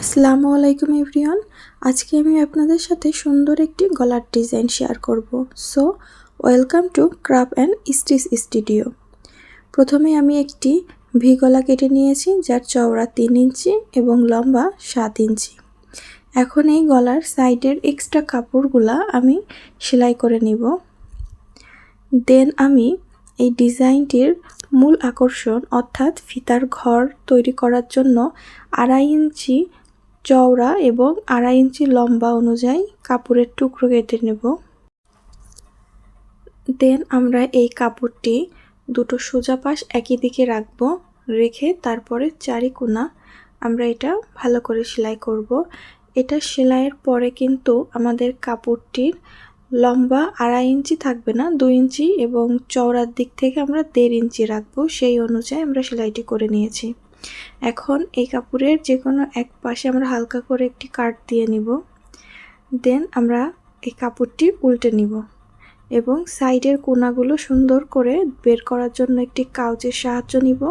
আসসালামু আলাইকুম এভরিওয়ান। আজকে আমি আপনাদের সাথে সুন্দর একটি গলার ডিজাইন শেয়ার করব। So welcome to craft and stitch studio. প্রথমে আমি একটি ভি গলা কেটে নিয়েছি, যার চওড়া 3 ইঞ্চি এবং লম্বা 7 ইঞ্চি। এখন এই গলার সাইডের এক্সট্রা কাপড়গুলা আমি সেলাই করে নিব। দেন আমি এই ডিজাইনটির মূল আকর্ষণ অর্থাৎ ফিতার ঘর তৈরি করার জন্য 2.5 ইঞ্চি চওড়া এবং 2.5 ইঞ্চি লম্বা অনুযায়ী কাপড়ের টুকরো কেটে নেব। দেন আমরা এই কাপড়টি দুটো সোজা পাশ একই দিকে রাখবো, রেখে তারপরে চারিকোণা আমরা এটা ভালো করে সেলাই করব। এটা সেলাইয়ের পরে কিন্তু আমাদের কাপড়টির লম্বা 2.5 ইঞ্চি থাকবে না, 2 ইঞ্চি এবং চওড়ার দিক থেকে আমরা 1.5 ইঞ্চি রাখবো। সেই অনুযায়ী আমরা সেলাইটি করে নিয়েছি। এখন এই কাপড়ের যে কোনো এক পাশে আমরা হালকা করে একটি কাট দিয়ে নিব। দেন আমরা এই কাপড়টি উল্টে নিব এবং সাইডের কোণাগুলো সুন্দর করে বের করার জন্য একটি কাউচের সাহায্য নিব।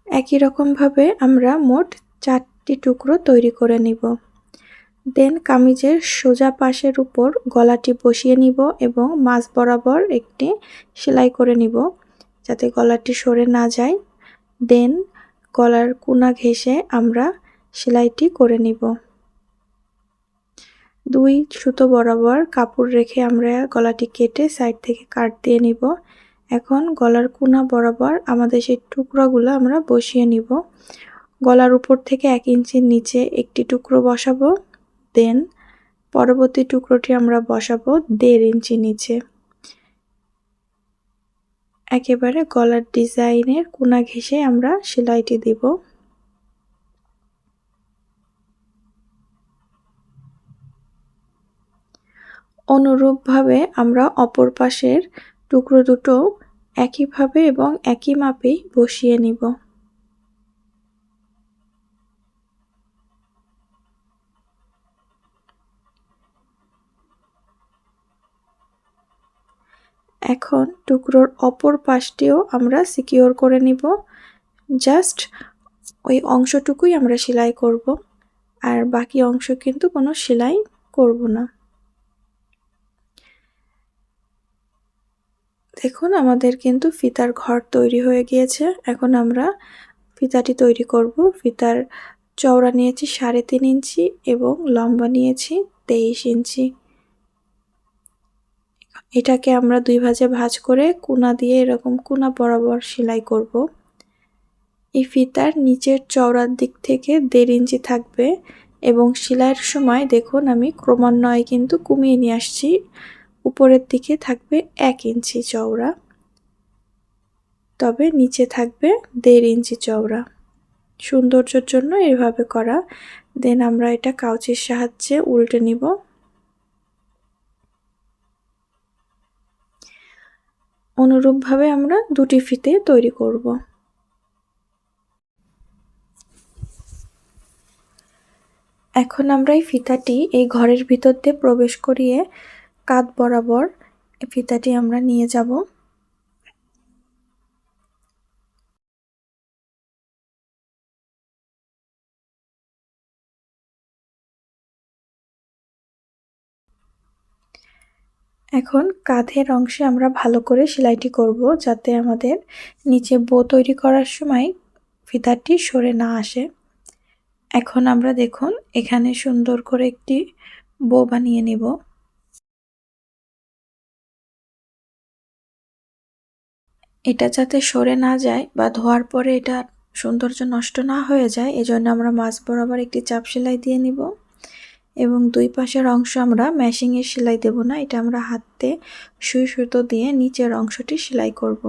একই রকমভাবে আমরা মোট 4টি টুকরো তৈরি করে নিব। দেন কামিজের সোজা পাশের উপর গলাটি বসিয়ে নিব এবং মাঝ বরাবর একটি সেলাই করে নিব যাতে গলাটি সরে না যায়। দেন গলার কোণা ঘেঁষে আমরা সেলাইটি করে নিব। 2 সুতো বরাবর কাপড় রেখে আমরা গলাটি কেটে সাইড থেকে কাট দিয়ে নিব। এখন গলার কোণা বরাবর আমাদের সেই টুকরোগুলো আমরা বসিয়ে নিব। গলার উপর থেকে 1 ইঞ্চির নিচে একটি টুকরো বসাবো। দেন পরবর্তী টুকরোটি আমরা বসাবো 1.5 ইঞ্চি নিচে। একেবারে গলার ডিজাইনের কোণা ঘেঁষে আমরা সেলাইটি দিব। অনুরূপভাবে আমরা অপর পাশের টুকরো দুটো একইভাবে এবং একই মাপেই বসিয়ে নিব। এখন টুকরোর অপর পাশটিও আমরা সিকিউর করে নিব। জাস্ট ওই অংশটুকুই আমরা সেলাই করব, আর বাকি অংশ কিন্তু কোনো সেলাই করব না। দেখুন আমাদের কিন্তু ফিতার ঘর তৈরি হয়ে গিয়েছে। এখন আমরা ফিতাটি তৈরি করব। ফিতার চওড়া নিয়েছি 3.5 ইঞ্চি এবং লম্বা নিয়েছি 23 ইঞ্চি। এটাকে আমরা 2 ভাঁজে ভাঁজ করে কোণা দিয়ে এরকম কোণা বরাবর সেলাই করব। এই ফিতার নিচের চওড়ার দিক থেকে 1.5 ইঞ্চি থাকবে এবং সেলাইয়ের সময় দেখুন আমি ক্রমান্বয়ে কিন্তু কমিয়ে নিয়ে আসছি। উপরের দিকে থাকবে 1 ইঞ্চি চওড়া, তবে নিচে থাকবে 1.5 ইঞ্চি চওড়া। সৌন্দর্যের জন্য এভাবে করা। দেন আমরা এটা কাউচের সাহায্যে উল্টে নিব। অনুরূপভাবে আমরা 2টি ফিতে তৈরি করব। এখন আমরা এই ফিতাটি এই ঘরের ভিতর দিয়ে প্রবেশ করিয়ে কাঁধ বরাবর এই ফিতাটি আমরা নিয়ে যাব। এখন কাঁধের অংশে আমরা ভালো করে সেলাইটি করব যাতে আমাদের নিচে বো তৈরি করার সময় ফিতাটি সরে না আসে। এখন আমরা দেখুন এখানে সুন্দর করে একটি বো বানিয়ে নেব। এটা যাতে সরে না যায় বা ধোয়ার পরে এটা সৌন্দর্য নষ্ট না হয়ে যায়, এজন্য আমরা মাঝ বরাবর একটি চাপ সেলাই দিয়ে নিব এবং 2 পাশের অংশ আমরা ম্যাশিংয়ের সেলাই দেব না, এটা আমরা হাতে সুই সুতো দিয়ে নিচের অংশটি সেলাই করব।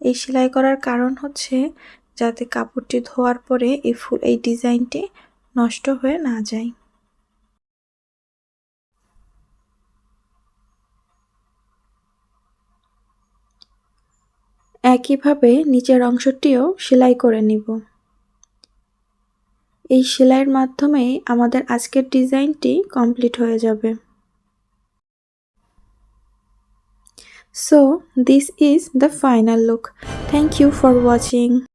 এই সেলাই করার কারণ হচ্ছে যাতে কাপড়টি ধোয়ার পরে এই ডিজাইনটি নষ্ট হয়ে না যায়। একইভাবে নিচের অংশটিও সেলাই করে নিব। এই সেলাইয়ের মাধ্যমেই আমাদের আজকের ডিজাইনটি কমপ্লিট হয়ে যাবে। So this is the final look. Thank you for watching.